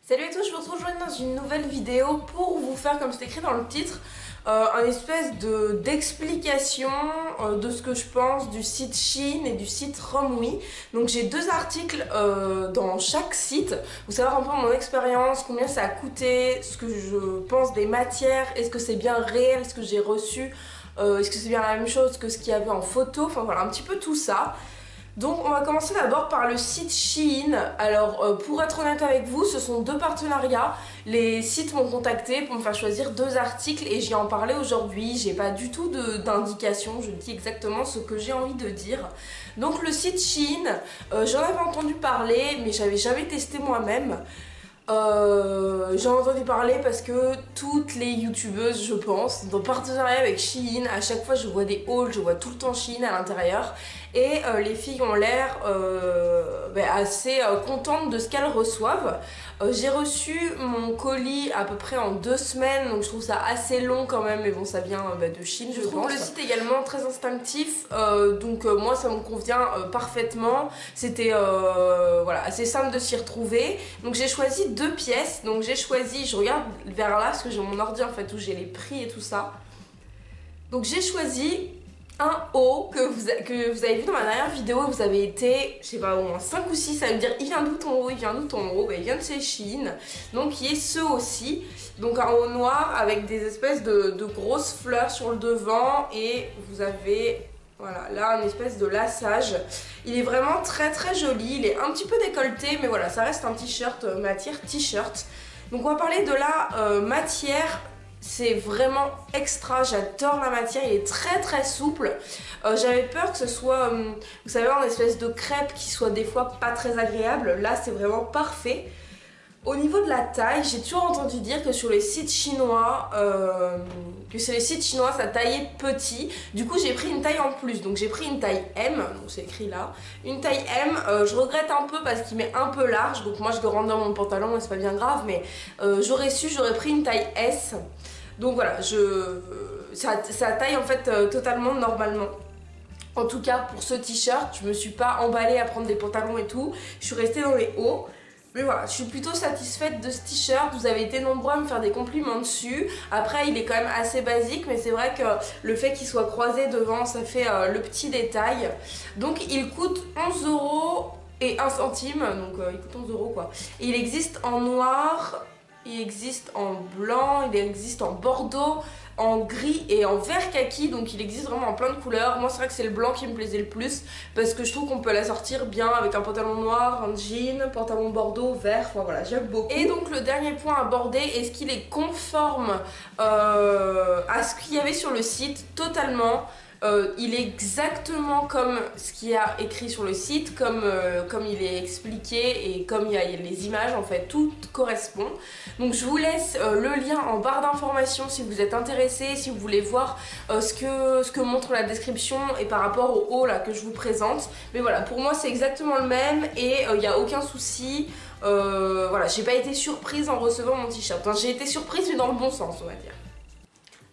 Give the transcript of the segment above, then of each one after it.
Salut à tous, je vous retrouve aujourd'hui dans une nouvelle vidéo pour vous faire, comme c'est écrit dans le titre, un espèce d'explication de ce que je pense du site Shein et du site Romwe. Donc j'ai deux articles dans chaque site. Vous savez un peu mon expérience, combien ça a coûté, ce que je pense des matières, est-ce que c'est bien réel, ce que j'ai reçu, est-ce que c'est bien la même chose que ce qu'il y avait en photo, enfin voilà un petit peu tout ça. Donc on va commencer d'abord par le site Shein. Alors pour être honnête avec vous, ce sont deux partenariats. Les sites m'ont contacté pour me faire choisir deux articles et j'y en parlais aujourd'hui. J'ai pas du tout d'indication, je dis exactement ce que j'ai envie de dire. Donc le site Shein, j'en avais entendu parler mais j'avais jamais testé moi-même. J'en ai entendu parler parce que toutes les youtubeuses, je pense, dans partenariat avec Shein, à chaque fois je vois des hauls, je vois tout le temps Shein à l'intérieur et les filles ont l'air assez contentes de ce qu'elles reçoivent. J'ai reçu mon colis à peu près en 2 semaines, donc je trouve ça assez long quand même, mais bon ça vient de Shein je trouve. Le site également très instinctif, donc moi ça me convient parfaitement. C'était voilà, assez simple de s'y retrouver. Donc j'ai choisi 2 pièces, donc j'ai choisi, je regarde vers là parce que j'ai mon ordi en fait où j'ai les prix et tout ça. Donc j'ai choisi un haut que vous avez vu dans ma dernière vidéo, vous avez été, je sais pas, au moins 5 ou 6 à me dire il vient d'où ton haut, il vient d'où ton haut, il vient de chez Shein. Donc il est ce aussi, donc un haut noir avec des espèces de grosses fleurs sur le devant et vous avez voilà, là un espèce de laçage. Il est vraiment très très joli, il est un petit peu décolleté mais voilà, ça reste un t-shirt matière t-shirt. Donc on va parler de la matière. C'est vraiment extra, j'adore la matière, il est très très souple. J'avais peur que ce soit, vous savez, une espèce de crêpe qui soit des fois pas très agréable. Là c'est vraiment parfait. Au niveau de la taille, j'ai toujours entendu dire que sur les sites chinois, ça taillait petit. Du coup j'ai pris une taille en plus, donc j'ai pris une taille M, donc c'est écrit là. Une taille M, je regrette un peu parce qu'il m'est un peu large, donc moi je le rentre dans mon pantalon et c'est pas bien grave, mais j'aurais pris une taille S. Donc voilà, ça taille en fait totalement normalement. En tout cas pour ce t-shirt, je me suis pas emballée à prendre des pantalons et tout, je suis restée dans les hauts. Mais voilà, je suis plutôt satisfaite de ce t-shirt, vous avez été nombreux à me faire des compliments dessus. Après il est quand même assez basique, mais c'est vrai que le fait qu'il soit croisé devant, ça fait le petit détail. Donc il coûte 11 € et 1 centime, donc il coûte 11 € quoi. Et il existe en noir, il existe en blanc, il existe en bordeaux, en gris et en vert kaki, donc il existe vraiment en plein de couleurs. Moi c'est vrai que c'est le blanc qui me plaisait le plus parce que je trouve qu'on peut la sortir bien avec un pantalon noir, un jean, pantalon bordeaux, vert, enfin voilà, j'aime beaucoup. Et donc le dernier point à aborder, est-ce qu'il est conforme à ce qu'il y avait sur le site? Totalement. Il est exactement comme ce qu'il y a écrit sur le site, comme il est expliqué et comme il y a les images, en fait, tout correspond. Donc je vous laisse le lien en barre d'informations si vous êtes intéressé, si vous voulez voir ce que montre la description et par rapport au haut là que je vous présente. Mais voilà, pour moi c'est exactement le même et il n'y a aucun souci. Voilà, j'ai pas été surprise en recevant mon t-shirt. Enfin, j'ai été surprise mais dans le bon sens, on va dire.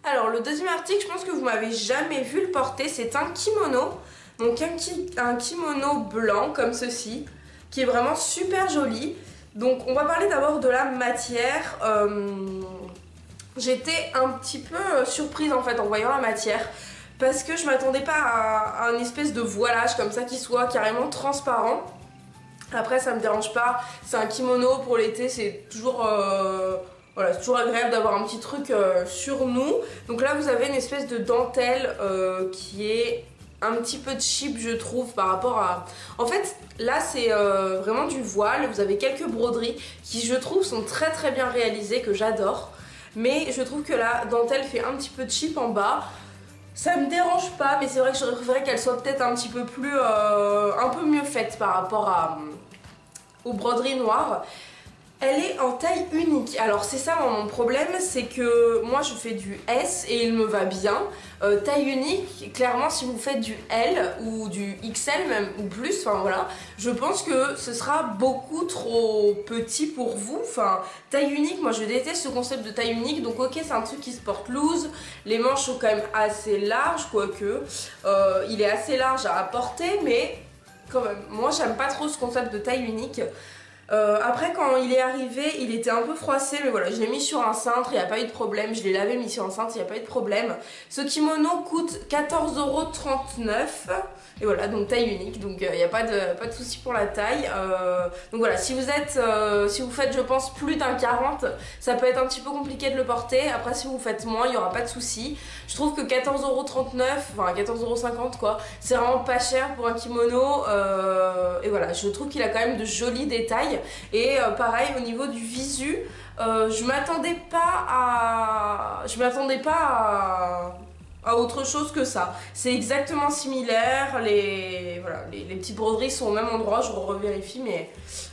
Alors le deuxième article, je pense que vous m'avez jamais vu le porter, c'est un kimono. Donc un kimono blanc comme ceci, qui est vraiment super joli. Donc on va parler d'abord de la matière. J'étais un petit peu surprise en fait en voyant la matière, parce que je m'attendais pas à un espèce de voilage comme ça qui soit carrément transparent. Après ça me dérange pas, c'est un kimono pour l'été, c'est toujours... Voilà, c'est toujours agréable d'avoir un petit truc sur nous. Donc là vous avez une espèce de dentelle qui est un petit peu cheap je trouve par rapport à... En fait là c'est vraiment du voile, vous avez quelques broderies qui je trouve sont très très bien réalisées, que j'adore. Mais je trouve que la dentelle fait un petit peu cheap en bas. Ça me dérange pas, mais c'est vrai que j'aurais préféré qu'elle soit peut-être un petit peu plus... un peu mieux faite par rapport aux broderies noires. Elle est en taille unique. Alors c'est ça mon problème, c'est que moi je fais du S et il me va bien. Taille unique, clairement si vous faites du L ou du XL même ou plus, enfin voilà, je pense que ce sera beaucoup trop petit pour vous. Enfin taille unique, moi je déteste ce concept de taille unique, donc ok c'est un truc qui se porte loose, les manches sont quand même assez larges, quoique il est assez large à porter, mais quand même moi j'aime pas trop ce concept de taille unique. Après quand il est arrivé il était un peu froissé, mais voilà, je l'ai mis sur un cintre, il n'y a pas eu de problème, je l'ai lavé, mis sur un cintre, il n'y a pas eu de problème. Ce kimono coûte 14,39 €. Et voilà, donc taille unique, donc il n'y a pas de souci pour la taille. Donc voilà, si vous faites je pense plus d'un 40, ça peut être un petit peu compliqué de le porter. Après si vous faites moins, il n'y aura pas de souci. Je trouve que 14,39 €, enfin 14,50 € quoi, c'est vraiment pas cher pour un kimono. Et voilà, je trouve qu'il a quand même de jolis détails. Et pareil au niveau du visu, je m'attendais pas à autre chose que ça. C'est exactement similaire, les petites broderies sont au même endroit, je revérifie mais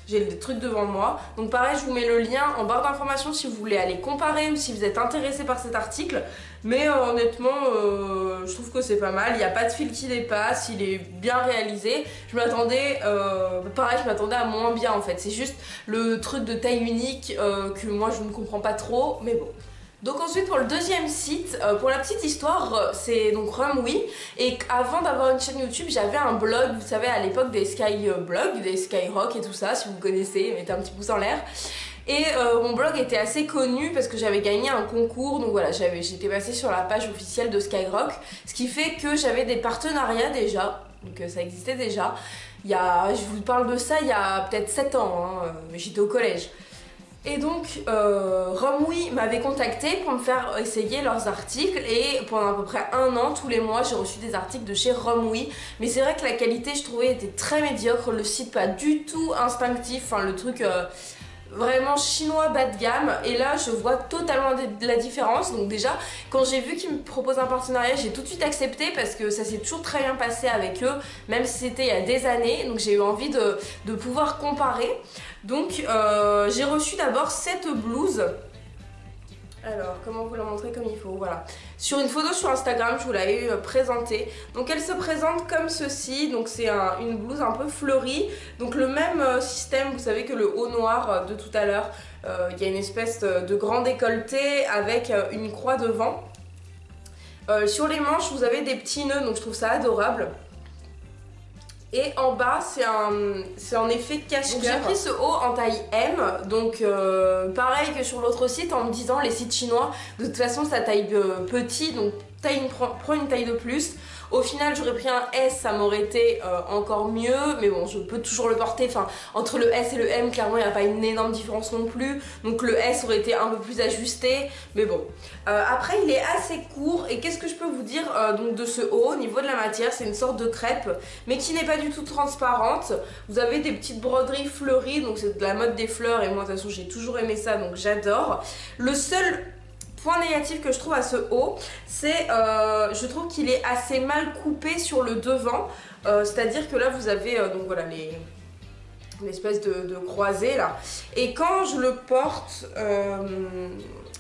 j'ai des trucs devant moi. Donc pareil, je vous mets le lien en barre d'informations si vous voulez aller comparer ou si vous êtes intéressé par cet article. Mais honnêtement, je trouve que c'est pas mal, il n'y a pas de fil qui dépasse, il est bien réalisé. Je m'attendais à moins bien en fait, c'est juste le truc de taille unique que moi je ne comprends pas trop, mais bon. Donc ensuite pour le deuxième site, pour la petite histoire, c'est donc Rumwi. Et avant d'avoir une chaîne YouTube, j'avais un blog, vous savez à l'époque des Skyblogs, des Skyrock et tout ça, si vous connaissez, mettez un petit pouce en l'air. Et mon blog était assez connu parce que j'avais gagné un concours, donc voilà, j'étais passée sur la page officielle de Skyrock, ce qui fait que j'avais des partenariats déjà, donc ça existait déjà. Je vous parle de ça il y a peut-être 7 ans, hein, mais j'étais au collège. Et donc Rumwi m'avait contacté pour me faire essayer leurs articles et pendant à peu près un an, tous les mois, j'ai reçu des articles de chez Rumwi. Mais c'est vrai que la qualité, je trouvais, était très médiocre, le site pas du tout instinctif, enfin le truc vraiment chinois bas de gamme. Et là, je vois totalement la différence. Donc déjà, quand j'ai vu qu'ils me proposent un partenariat, j'ai tout de suite accepté parce que ça s'est toujours très bien passé avec eux, même si c'était il y a des années. Donc j'ai eu envie de pouvoir comparer. Donc j'ai reçu d'abord cette blouse. Alors, comment vous la montrer comme il faut, voilà. Sur une photo sur Instagram, je vous l'avais présentée. Donc elle se présente comme ceci, donc c'est une blouse un peu fleurie. Donc le même système, vous savez que le haut noir de tout à l'heure, il y a une espèce de grand décolleté avec une croix devant. Sur les manches, vous avez des petits nœuds, donc je trouve ça adorable. Et en bas, c'est en effet cache-cœur. J'ai pris ce haut en taille M, donc pareil que sur l'autre site, en me disant les sites chinois, de toute façon ça taille petit, donc prends une taille de plus. Au final j'aurais pris un S, ça m'aurait été encore mieux, mais bon je peux toujours le porter, enfin entre le S et le M clairement il n'y a pas une énorme différence non plus, donc le S aurait été un peu plus ajusté, mais bon. Après il est assez court et qu'est-ce que je peux vous dire donc de ce haut au niveau de la matière, c'est une sorte de crêpe mais qui n'est pas du tout transparente. Vous avez des petites broderies fleuries, donc c'est de la mode des fleurs et moi de toute façon j'ai toujours aimé ça donc j'adore. Le seul point négatif que je trouve à ce haut, c'est je trouve qu'il est assez mal coupé sur le devant, c'est-à-dire que là vous avez donc voilà l'espèce de croisée là, et quand je le porte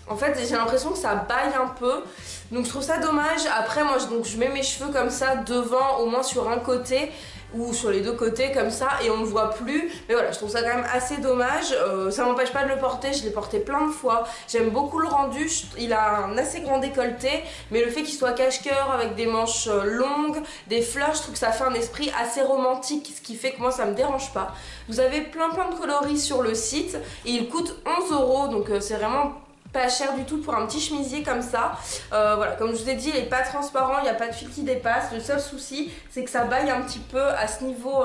en fait j'ai l'impression que ça baille un peu, donc je trouve ça dommage. Après moi je mets mes cheveux comme ça devant, au moins sur un côté ou sur les deux côtés comme ça et on ne voit plus, mais voilà je trouve ça quand même assez dommage. Ça m'empêche pas de le porter, je l'ai porté plein de fois, j'aime beaucoup le rendu, il a un assez grand décolleté, mais le fait qu'il soit cache-cœur avec des manches longues, des fleurs, je trouve que ça fait un esprit assez romantique, ce qui fait que moi ça me dérange pas. Vous avez plein de coloris sur le site et il coûte 11 €, donc c'est vraiment pas cher du tout pour un petit chemisier comme ça. Voilà, comme je vous ai dit, il n'est pas transparent, il n'y a pas de fil qui dépasse. Le seul souci, c'est que ça baille un petit peu à ce niveau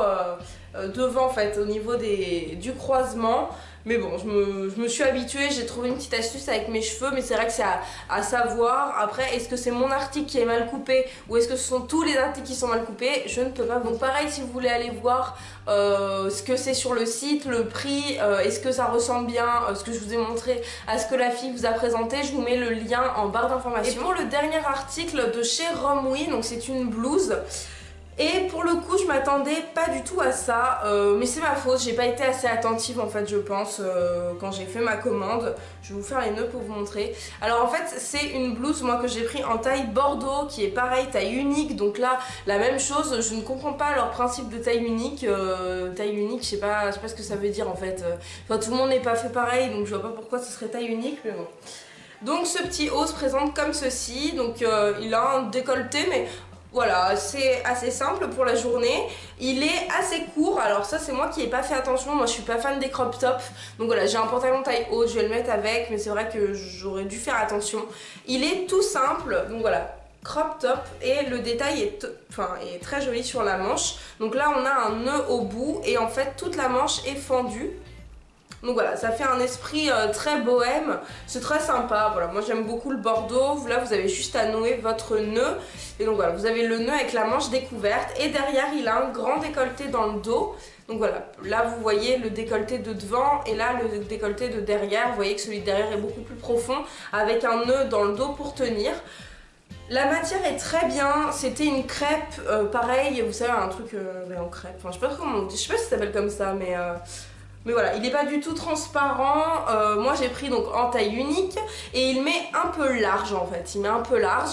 devant, en fait, au niveau du croisement. Mais bon, je me suis habituée, j'ai trouvé une petite astuce avec mes cheveux, mais c'est vrai que c'est à savoir. Après, est-ce que c'est mon article qui est mal coupé ou est-ce que ce sont tous les articles qui sont mal coupés? Je ne peux pas. Donc pareil, si vous voulez aller voir ce que c'est sur le site, le prix, est-ce que ça ressemble bien, ce que je vous ai montré, à ce que la fille vous a présenté, je vous mets le lien en barre d'informations. Et pour le dernier article de chez Rumwi, donc c'est une blouse. Et pour le coup je m'attendais pas du tout à ça, mais c'est ma faute, j'ai pas été assez attentive en fait je pense quand j'ai fait ma commande. Je vais vous faire les nœuds pour vous montrer. Alors en fait c'est une blouse moi que j'ai pris en taille Bordeaux qui est pareil, taille unique, donc là la même chose, je ne comprends pas leur principe de taille unique, je sais pas ce que ça veut dire en fait. Enfin tout le monde n'est pas fait pareil donc je vois pas pourquoi ce serait taille unique mais bon. Donc ce petit haut se présente comme ceci, donc il a un décolleté mais Voilà, c'est assez simple pour la journée. Il est assez court, alors ça c'est moi qui n'ai pas fait attention, moi je suis pas fan des crop tops. Donc voilà, j'ai un pantalon taille haute, je vais le mettre avec, mais c'est vrai que j'aurais dû faire attention. Il est tout simple, donc voilà, crop top, et le détail est très joli sur la manche. Donc là on a un nœud au bout et en fait toute la manche est fendue. Donc voilà, ça fait un esprit très bohème, c'est très sympa. Voilà, moi j'aime beaucoup le bordeaux. Là vous avez juste à nouer votre nœud. Et donc voilà, vous avez le nœud avec la manche découverte. Et derrière il a un grand décolleté dans le dos. Donc voilà, là vous voyez le décolleté de devant et là le décolleté de derrière. Vous voyez que celui de derrière est beaucoup plus profond avec un nœud dans le dos pour tenir. La matière est très bien, c'était une crêpe, pareil, vous savez un truc en crêpe, enfin je sais pas comment on dit, je sais pas si ça s'appelle comme ça, mais voilà, il n'est pas du tout transparent. Moi j'ai pris donc en taille unique et il met un peu large en fait, il met un peu large.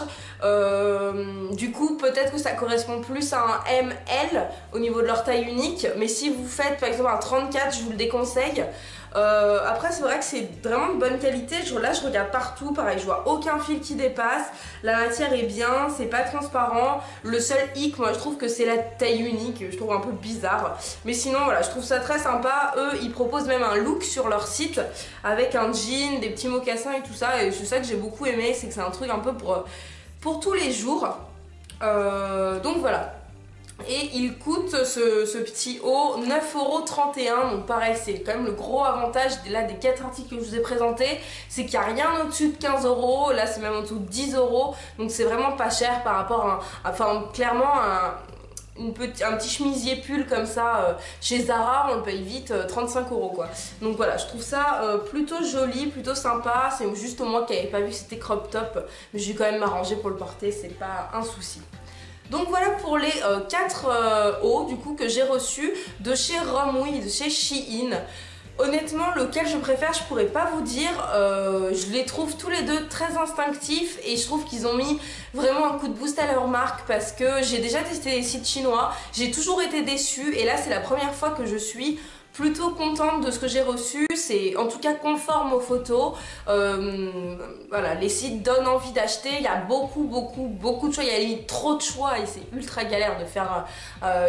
Du coup peut-être que ça correspond plus à un ML au niveau de leur taille unique, mais si vous faites par exemple un 34, je vous le déconseille. Après c'est vrai que c'est vraiment de bonne qualité. Là je regarde partout, pareil, je vois aucun fil qui dépasse, la matière est bien, c'est pas transparent. Le seul hic, moi je trouve que c'est la taille unique, je trouve un peu bizarre, mais sinon voilà, je trouve ça très sympa. Eux ils proposent même un look sur leur site avec un jean, des petits mocassins et tout ça, et c'est ça que j'ai beaucoup aimé, c'est que c'est un truc un peu pour tous les jours. Donc voilà. Et il coûte ce petit haut 9,31 €. Donc pareil, c'est quand même le gros avantage là des 4 articles que je vous ai présentés, c'est qu'il n'y a rien au-dessus de 15 €. Là c'est même en dessous de 10 €. Donc c'est vraiment pas cher par rapport clairement un petit chemisier pull comme ça chez Zara, on le paye vite 35 € quoi. Donc voilà, je trouve ça plutôt joli, plutôt sympa. C'est juste moi qui n'avais pas vu que c'était crop top, mais j'ai quand même m'arranger pour le porter, c'est pas un souci. Donc voilà pour les 4 hauts du coup que j'ai reçus de chez Romwe, de chez Shein. Honnêtement, lequel je préfère, je pourrais pas vous dire. Je les trouve tous les deux très instinctifs et je trouve qu'ils ont mis vraiment un coup de boost à leur marque parce que j'ai déjà testé les sites chinois, j'ai toujours été déçue et là c'est la première fois que je suis plutôt contente de ce que j'ai reçu. C'est en tout cas conforme aux photos. Voilà, les sites donnent envie d'acheter. Il y a beaucoup de choix. Il y a limite trop de choix et c'est ultra galère de faire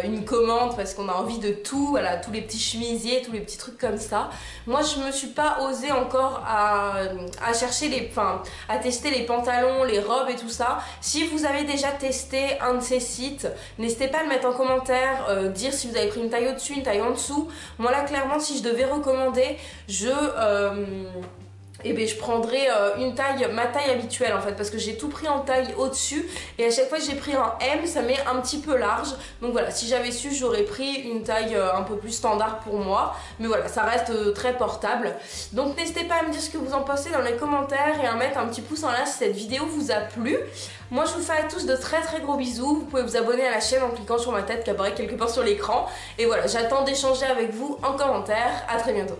une commande parce qu'on a envie de tout. Voilà, tous les petits chemisiers, tous les petits trucs comme ça. Moi, je me suis pas osée encore à chercher à tester les pantalons, les robes et tout ça. Si vous avez déjà testé un de ces sites, n'hésitez pas à le mettre en commentaire, dire si vous avez pris une taille au-dessus, une taille en dessous. Moi là clairement si je devais recommander, je prendrais ma taille habituelle en fait, parce que j'ai tout pris en taille au-dessus et à chaque fois que j'ai pris un M ça met un petit peu large. Donc voilà, si j'avais su j'aurais pris une taille un peu plus standard pour moi, mais voilà, ça reste très portable. Donc n'hésitez pas à me dire ce que vous en pensez dans les commentaires et à mettre un petit pouce en l'air si cette vidéo vous a plu. Moi je vous fais à tous de très gros bisous. Vous pouvez vous abonner à la chaîne en cliquant sur ma tête qui apparaît quelque part sur l'écran. Et voilà, j'attends d'échanger avec vous en commentaire. À très bientôt.